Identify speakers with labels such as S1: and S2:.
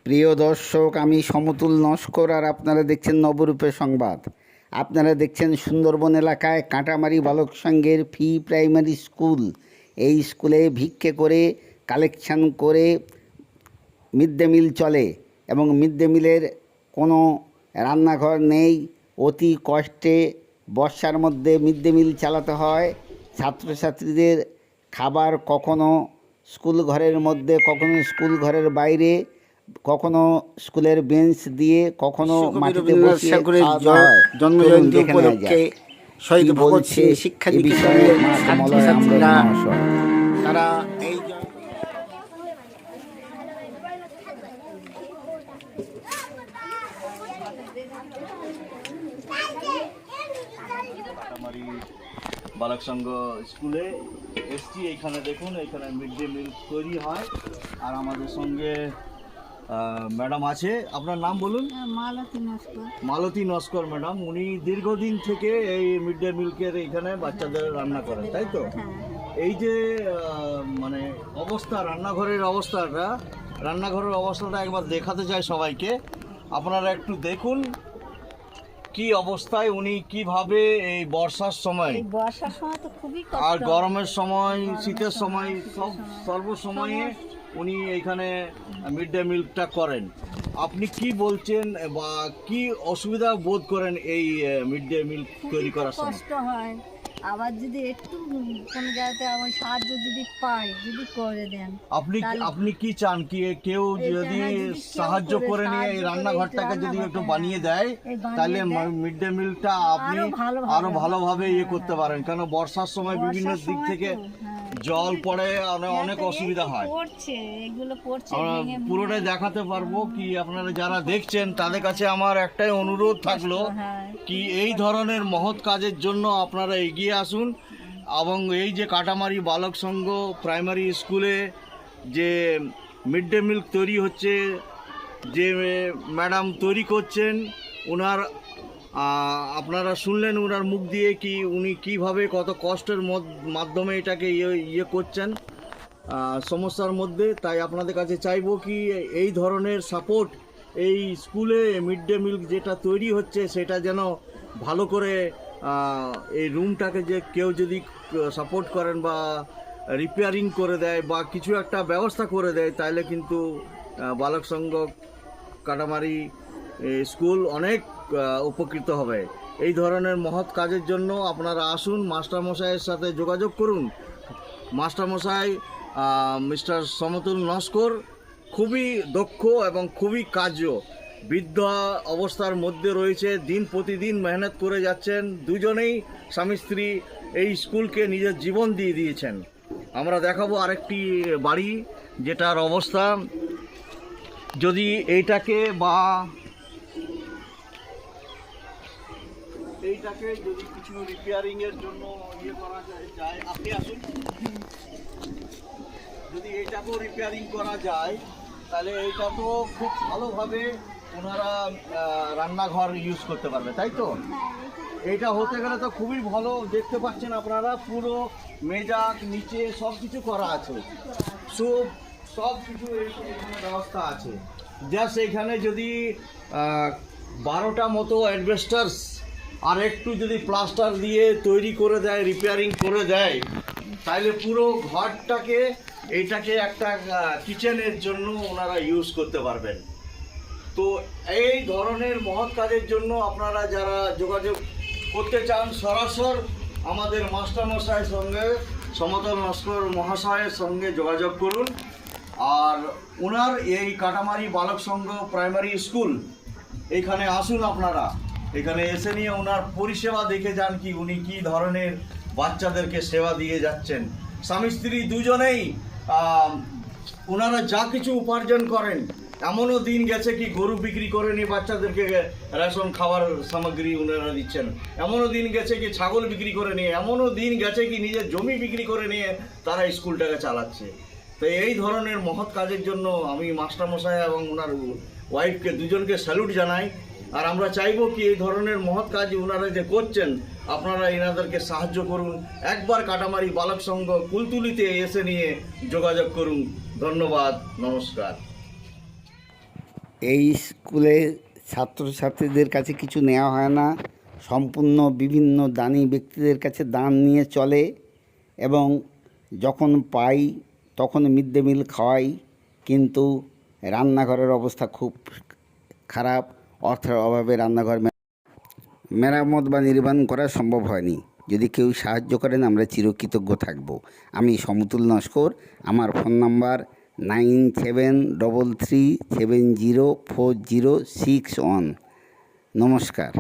S1: প্রিয় দর্শক, আমি সমতুল নস্কর আর আপনারা দেখছেন নবরূপের সংবাদ। আপনারা দেখছেন সুন্দরবন এলাকায় কাঁটামারি বালক সংঘের ফি প্রাইমারি স্কুল। এই স্কুলে ভিক্ষে করে কালেকশন করে মিড ডে মিল চলে এবং মিড ডে মিলের কোনো রান্নাঘর নেই। অতি কষ্টে বর্ষার মধ্যে মিড ডে মিল চালাতে হয়। ছাত্রছাত্রীদের খাবার কখনো স্কুল ঘরের মধ্যে, কখনো স্কুল ঘরের বাইরে, কখনো স্কুলের বেঞ্চ দিয়ে, কখনো মাটিতে বসিয়ে খাওয়া দাওয়া হয়।
S2: জন্মজয়ন্তী উপলক্ষে শহীদ ভগৎ সিং শিক্ষা নিকেতনের ছাত্রছাত্রীরা তারা এই
S3: বালক সংঘ স্কুলে এসছি। এইখানে দেখুন, এইখানে মিড ডে মিল তৈরি হয়। আর আমাদের সঙ্গে ম্যাডাম আছে। আপনার নাম বলুন। মালতী নস্কর ম্যাডাম। উনি দীর্ঘদিন থেকে এই মিড ডে মিলকের এইখানে বাচ্চাদের রান্না করেন, তাই তো? এই যে মানে অবস্থা, রান্নাঘরের অবস্থাটা একবার দেখাতে চাই সবাইকে। আপনারা একটু দেখুন কি অবস্থায় উনি কিভাবে এই বর্ষার সময়
S4: তো খুবই কষ্ট,
S3: আর গরমের সময়, শীতের সময়, সর্বসময়ে উনি এইখানে মিড ডে মিলটা করেন। আপনি কি বলছেন বা কি অসুবিধা বোধ করেন এই মিড ডে মিল তৈরি করার সময়?
S4: কষ্ট হয়। আবার যদি একটু কোনো জায়গাতে আমার সাহায্য যদি পাই, যদি করে দেন।
S3: আপনি কি চান কি কেউ যদি সাহায্য করে নিয়ে এই রান্নাঘরটাকে যদি একটু বানিয়ে দেয়, তাহলে মিড ডে মিলটা আপনি আরো ভালোভাবে করতে পারেন? কারণ বর্ষার সময় বিভিন্ন দিক থেকে জল পড়ে, অনেক অসুবিধা হয়। পুরোটাই দেখাতে পারবো কি? আপনারা যারা দেখছেন তাদের কাছে আমার একটাই অনুরোধ থাকলো কি, এই ধরনের মহৎ কাজের জন্য আপনারা এগিয়ে আসুন। এবং এই যে কাটামারি বালক সংঘ প্রাইমারি স্কুলে যে মিড ডে মিল তৈরি হচ্ছে, যে ম্যাডাম তৈরি করছেন, ওনার আপনারা শুনলেন ওনার মুখ দিয়ে কি উনি কিভাবে কত কষ্টের মাধ্যমে এটাকে ইয়ে করছেন সমস্যার মধ্যে। তাই আপনাদের কাছে চাইবো কি এই ধরনের সাপোর্ট এই স্কুলে মিড ডে মিল যেটা তৈরি হচ্ছে সেটা যেন ভালো করে এই রুমটাকে যে কেউ যদি সাপোর্ট করেন বা রিপেয়ারিং করে দেয় বা কিছু একটা ব্যবস্থা করে দেয়, তাহলে কিন্তু বালক সংঘ কাটামারি স্কুল অনেক উপকৃত হবে। এই ধরনের মহৎ কাজের জন্য আপনারা আসুন, মাস্টারমশাইয়ের সাথে যোগাযোগ করুন। মাস্টারমশাই মিস্টার সমতুল নস্কর খুবই দক্ষ এবং খুবই কার্য, বৃদ্ধ অবস্থার মধ্যে রয়েছে, দিন প্রতিদিন মেহনত করে যাচ্ছেন। দুজনেই স্বামী স্ত্রী এই স্কুলকে নিজের জীবন দিয়ে দিয়েছেন। আমরা দেখাবো আরেকটি বাড়ি যেটার অবস্থা, যদি এইটাকে যদি কিছু রিপেয়ারিংয়ের জন্য করা যায়, আপনি আসুন। যদি এইটাকেও রিপেয়ারিং করা যায় তাহলে এইটা তো খুব ভালোভাবে ওনারা রান্নাঘর ইউজ করতে পারবে, তাই তো? এইটা হতে গেলে তো খুবই ভালো। দেখতে পাচ্ছেন আপনারা, পুরো মেজাক নিচে সব কিছু করা আছে, সব কিছু এখানে ব্যবস্থা আছে। জাস্ট এখানে যদি 12টা মতো অ্যাডভেস্টার্স আর একটু যদি প্লাস্টার দিয়ে তৈরি করে দেয়, রিপেয়ারিং করে দেয়, তাহলে পুরো ঘরটাকে এইটাকে একটা কিচেনের জন্য ওনারা ইউজ করতে পারবেন। তো এই ধরনের মহৎ কাজের জন্য আপনারা যারা যোগাযোগ করতে চান, সরাসরি আমাদের মাস্টারমশাইয়ের সঙ্গে, সমতুল নস্কর মহাশয়ের সঙ্গে যোগাযোগ করুন। আর ওনার এই কাটামারি বালক সংঘ প্রাইমারি স্কুল এইখানে আসুন। আপনারা এখানে এসে নিয়ে ওনার পরিষেবা দেখে যান কি উনি কি ধরনের বাচ্চাদেরকে সেবা দিয়ে যাচ্ছেন। স্বামী স্ত্রী দুজনেই ওনারা যা কিছু উপার্জন করেন, এমনও দিন গেছে কি গরু বিক্রি করে নিয়ে বাচ্চাদেরকে রেশন খাবার সামগ্রী ওনারা দিচ্ছেন। এমনও দিন গেছে কি ছাগল বিক্রি করে নিয়ে, এমনও দিন গেছে কি নিজের জমি বিক্রি করে নিয়ে তারা স্কুলটাকে চালাচ্ছে। তো এই ধরনের মহৎ কাজের জন্য আমি মাস্টারমশাই এবং ওনার ওয়াইফকে দুজনকে স্যালুট জানাই। আর আমরা চাইবো কি এই ধরনের মহৎ কাজ ওনারা যে করছেন, আপনারা এনাদেরকে সাহায্য করুন। একবার কাটামারি বালক সংঘ কুলতুলিতে এসে নিয়ে যোগাযোগ করুন। ধন্যবাদ, নমস্কার।
S1: এই স্কুলে ছাত্রছাত্রীদের কাছে কিছু নেওয়া হয় না, সম্পূর্ণ বিভিন্ন দানি ব্যক্তিদের কাছে দান নিয়ে চলে এবং যখন পাই তখন মিড ডে মিল খাওয়াই, কিন্তু রান্নাঘরের অবস্থা খুব খারাপ। অর্থের অভাবে রান্নাঘর মেরামত বা নির্মাণ করা সম্ভব হয়নি। যদি কেউ সাহায্য করেন আমরা চিরকৃতজ্ঞ থাকব। আমি সমতুল নস্কর। আমার ফোন নাম্বার 9733704061। নমস্কার।